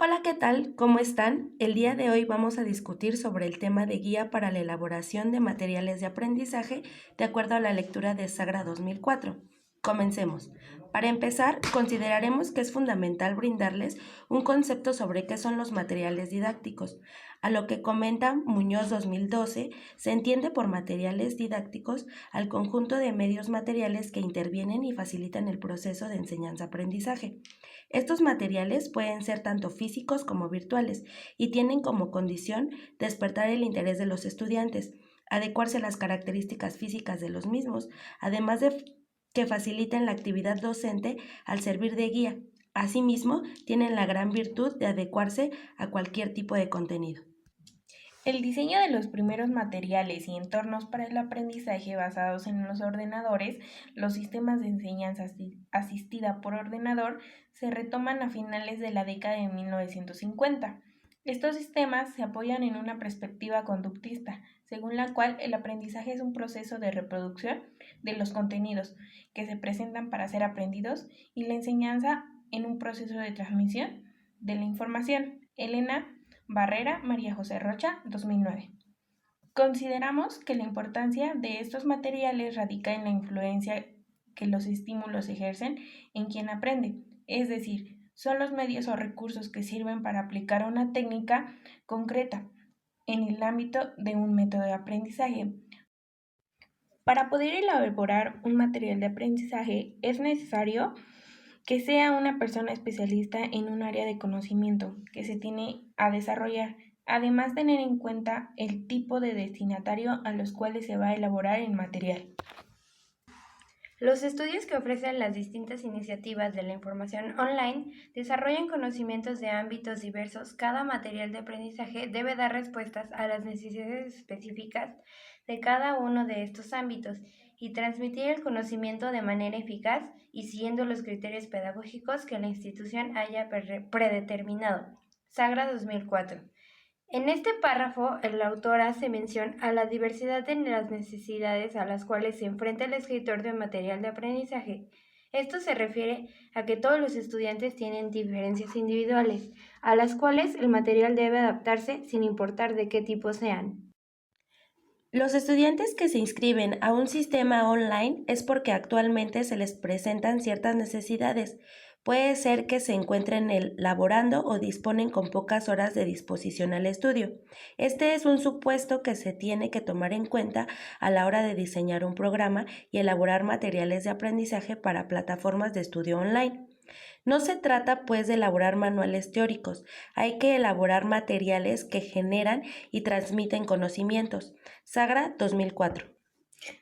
Hola, ¿qué tal? ¿Cómo están? El día de hoy vamos a discutir sobre el tema de guía para la elaboración de materiales de aprendizaje de acuerdo a la lectura de Sagra 2004. Comencemos. Para empezar, consideraremos que es fundamental brindarles un concepto sobre qué son los materiales didácticos. A lo que comenta Muñoz 2012, se entiende por materiales didácticos al conjunto de medios materiales que intervienen y facilitan el proceso de enseñanza-aprendizaje. Estos materiales pueden ser tanto físicos como virtuales y tienen como condición despertar el interés de los estudiantes, adecuarse a las características físicas de los mismos, además de que faciliten la actividad docente al servir de guía. Asimismo, tienen la gran virtud de adecuarse a cualquier tipo de contenido. El diseño de los primeros materiales y entornos para el aprendizaje basados en los ordenadores, los sistemas de enseñanza asistida por ordenador, se retoman a finales de la década de 1950. Estos sistemas se apoyan en una perspectiva conductista, según la cual el aprendizaje es un proceso de reproducción de los contenidos que se presentan para ser aprendidos y la enseñanza en un proceso de transmisión de la información. Elena Barrera, María José Rocha, 2009. Consideramos que la importancia de estos materiales radica en la influencia que los estímulos ejercen en quien aprende, es decir, son los medios o recursos que sirven para aplicar una técnica concreta en el ámbito de un método de aprendizaje. Para poder elaborar un material de aprendizaje es necesario que sea una persona especialista en un área de conocimiento que se tiene a desarrollar. Además, tener en cuenta el tipo de destinatario a los cuales se va a elaborar el material. Los estudios que ofrecen las distintas iniciativas de la información online desarrollan conocimientos de ámbitos diversos. Cada material de aprendizaje debe dar respuestas a las necesidades específicas de cada uno de estos ámbitos y transmitir el conocimiento de manera eficaz y siguiendo los criterios pedagógicos que la institución haya predeterminado. Sagra 2004. En este párrafo, el autor hace mención a la diversidad de las necesidades a las cuales se enfrenta el escritor de material de aprendizaje. Esto se refiere a que todos los estudiantes tienen diferencias individuales, a las cuales el material debe adaptarse sin importar de qué tipo sean. Los estudiantes que se inscriben a un sistema online es porque actualmente se les presentan ciertas necesidades. Puede ser que se encuentren laborando o disponen con pocas horas de disposición al estudio. Este es un supuesto que se tiene que tomar en cuenta a la hora de diseñar un programa y elaborar materiales de aprendizaje para plataformas de estudio online. No se trata, pues, de elaborar manuales teóricos, hay que elaborar materiales que generan y transmiten conocimientos. Sagra 2004.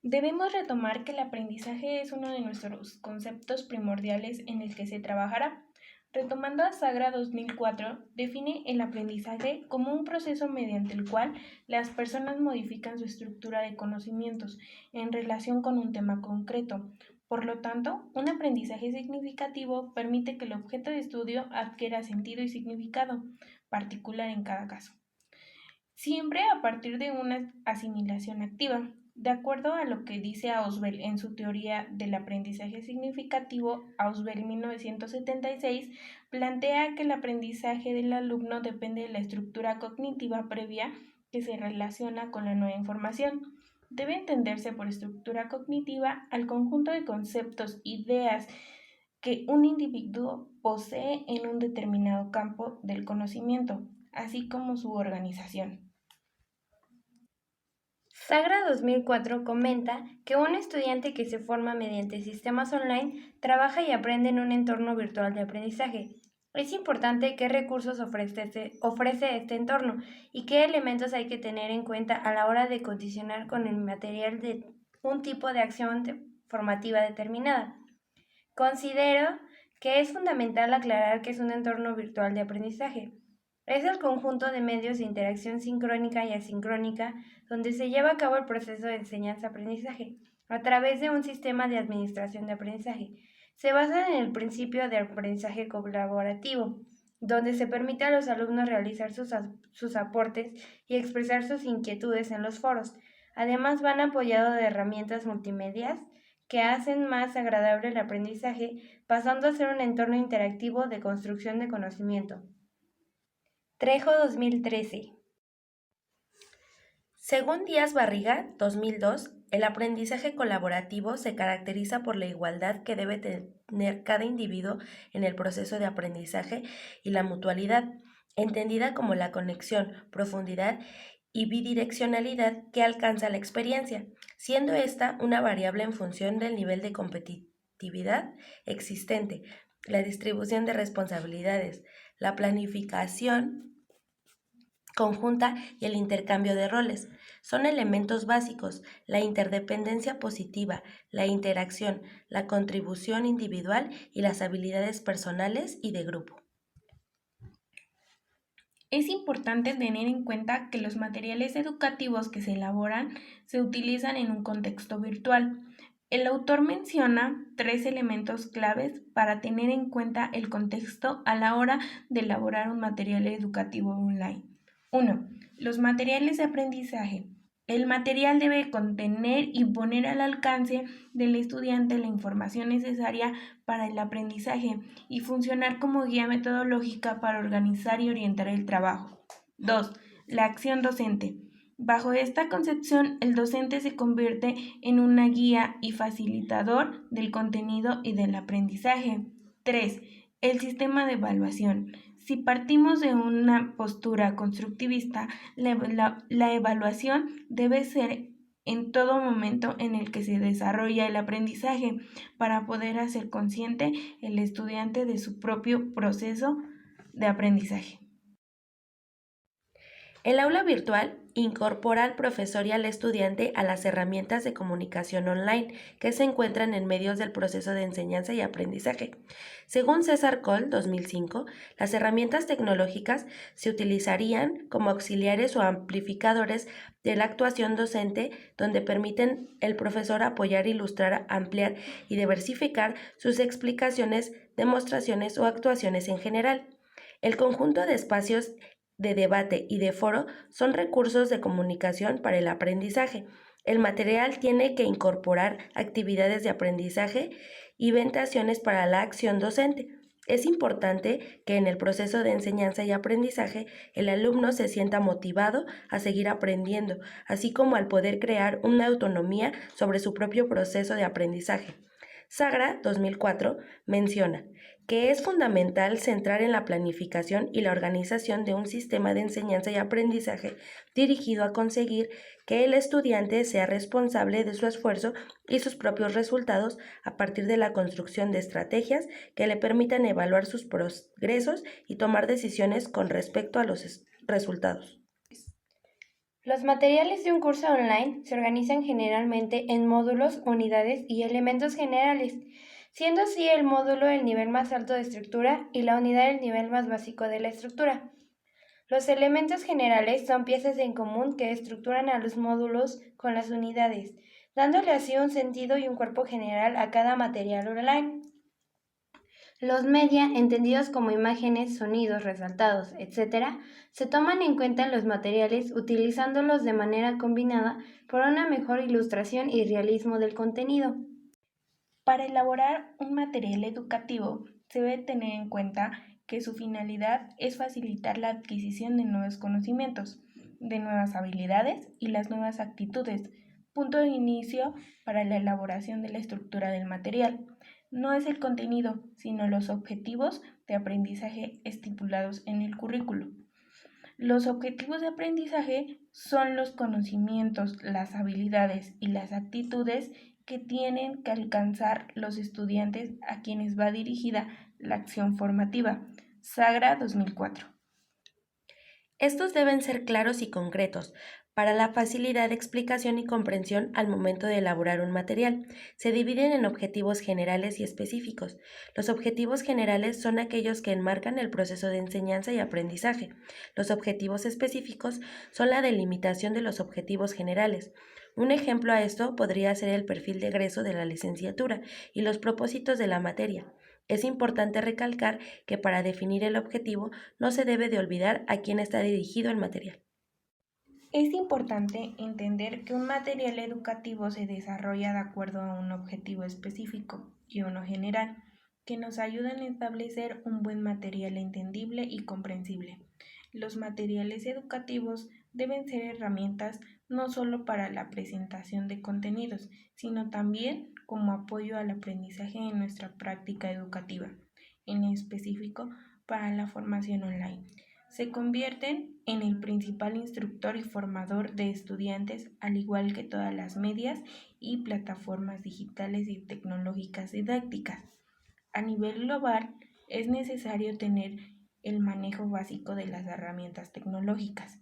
Debemos retomar que el aprendizaje es uno de nuestros conceptos primordiales en el que se trabajará. Retomando a Sagra 2004, define el aprendizaje como un proceso mediante el cual las personas modifican su estructura de conocimientos en relación con un tema concreto. Por lo tanto, un aprendizaje significativo permite que el objeto de estudio adquiera sentido y significado particular en cada caso, siempre a partir de una asimilación activa. De acuerdo a lo que dice Ausubel en su teoría del aprendizaje significativo, Ausubel 1976 plantea que el aprendizaje del alumno depende de la estructura cognitiva previa que se relaciona con la nueva información. Debe entenderse por estructura cognitiva al conjunto de conceptos, ideas que un individuo posee en un determinado campo del conocimiento, así como su organización. Sagra 2004 comenta que un estudiante que se forma mediante sistemas online trabaja y aprende en un entorno virtual de aprendizaje. Es importante qué recursos ofrece este entorno y qué elementos hay que tener en cuenta a la hora de condicionar con el material de un tipo de acción formativa determinada. Considero que es fundamental aclarar que es un entorno virtual de aprendizaje. Es el conjunto de medios de interacción sincrónica y asincrónica donde se lleva a cabo el proceso de enseñanza-aprendizaje a través de un sistema de administración de aprendizaje. Se basa en el principio de aprendizaje colaborativo, donde se permite a los alumnos realizar sus aportes y expresar sus inquietudes en los foros. Además, van apoyados de herramientas multimedias que hacen más agradable el aprendizaje, pasando a ser un entorno interactivo de construcción de conocimiento. Trejo 2013. Según Díaz Barriga, 2002, el aprendizaje colaborativo se caracteriza por la igualdad que debe tener cada individuo en el proceso de aprendizaje y la mutualidad, entendida como la conexión, profundidad y bidireccionalidad que alcanza la experiencia, siendo esta una variable en función del nivel de competitividad existente, la distribución de responsabilidades, la planificación conjunta y el intercambio de roles. Son elementos básicos: la interdependencia positiva, la interacción, la contribución individual y las habilidades personales y de grupo. Es importante tener en cuenta que los materiales educativos que se elaboran se utilizan en un contexto virtual. El autor menciona 3 elementos claves para tener en cuenta el contexto a la hora de elaborar un material educativo online. 1. Los materiales de aprendizaje. El material debe contener y poner al alcance del estudiante la información necesaria para el aprendizaje y funcionar como guía metodológica para organizar y orientar el trabajo. 2. La acción docente. Bajo esta concepción, el docente se convierte en una guía y facilitador del contenido y del aprendizaje. 3. El sistema de evaluación. Si partimos de una postura constructivista, la evaluación debe ser en todo momento en el que se desarrolla el aprendizaje para poder hacer consciente el estudiante de su propio proceso de aprendizaje. El aula virtual incorpora al profesor y al estudiante a las herramientas de comunicación online que se encuentran en medios del proceso de enseñanza y aprendizaje. Según César Coll, 2005, las herramientas tecnológicas se utilizarían como auxiliares o amplificadores de la actuación docente, donde permiten el profesor apoyar, ilustrar, ampliar y diversificar sus explicaciones, demostraciones o actuaciones en general. El conjunto de espacios de debate y de foro son recursos de comunicación para el aprendizaje. El material tiene que incorporar actividades de aprendizaje y ventaciones para la acción docente. Es importante que en el proceso de enseñanza y aprendizaje el alumno se sienta motivado a seguir aprendiendo, así como al poder crear una autonomía sobre su propio proceso de aprendizaje. Sagra, 2004, menciona que es fundamental centrar en la planificación y la organización de un sistema de enseñanza y aprendizaje dirigido a conseguir que el estudiante sea responsable de su esfuerzo y sus propios resultados a partir de la construcción de estrategias que le permitan evaluar sus progresos y tomar decisiones con respecto a los resultados. Los materiales de un curso online se organizan generalmente en módulos, unidades y elementos generales, siendo así el módulo el nivel más alto de estructura y la unidad el nivel más básico de la estructura. Los elementos generales son piezas en común que estructuran a los módulos con las unidades, dándole así un sentido y un cuerpo general a cada material online. Los media, entendidos como imágenes, sonidos, resaltados, etc., se toman en cuenta en los materiales utilizándolos de manera combinada por una mejor ilustración y realismo del contenido. Para elaborar un material educativo, se debe tener en cuenta que su finalidad es facilitar la adquisición de nuevos conocimientos, de nuevas habilidades y las nuevas actitudes, punto de inicio para la elaboración de la estructura del material. No es el contenido, sino los objetivos de aprendizaje estipulados en el currículo. Los objetivos de aprendizaje son los conocimientos, las habilidades y las actitudes que tienen que alcanzar los estudiantes a quienes va dirigida la acción formativa. Sagra 2004. Estos deben ser claros y concretos para la facilidad de explicación y comprensión al momento de elaborar un material. Se dividen en objetivos generales y específicos. Los objetivos generales son aquellos que enmarcan el proceso de enseñanza y aprendizaje. Los objetivos específicos son la delimitación de los objetivos generales. Un ejemplo a esto podría ser el perfil de egreso de la licenciatura y los propósitos de la materia. Es importante recalcar que para definir el objetivo no se debe de olvidar a quién está dirigido el material. Es importante entender que un material educativo se desarrolla de acuerdo a un objetivo específico y uno general, que nos ayudan a establecer un buen material entendible y comprensible. Los materiales educativos deben ser herramientas no solo para la presentación de contenidos, sino también como apoyo al aprendizaje en nuestra práctica educativa, en específico para la formación online. Se convierten en el principal instructor y formador de estudiantes, al igual que todas las medias y plataformas digitales y tecnológicas didácticas. A nivel global, es necesario tener el manejo básico de las herramientas tecnológicas,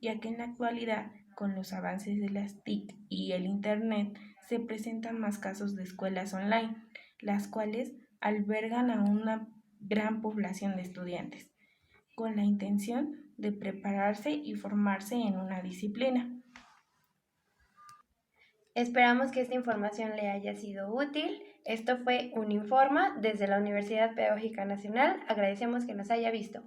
ya que en la actualidad, con los avances de las TIC y el Internet, se presentan más casos de escuelas online, las cuales albergan a una gran población de estudiantes, con la intención de prepararse y formarse en una disciplina. Esperamos que esta información le haya sido útil. Esto fue un Informa desde la Universidad Pedagógica Nacional. Agradecemos que nos haya visto.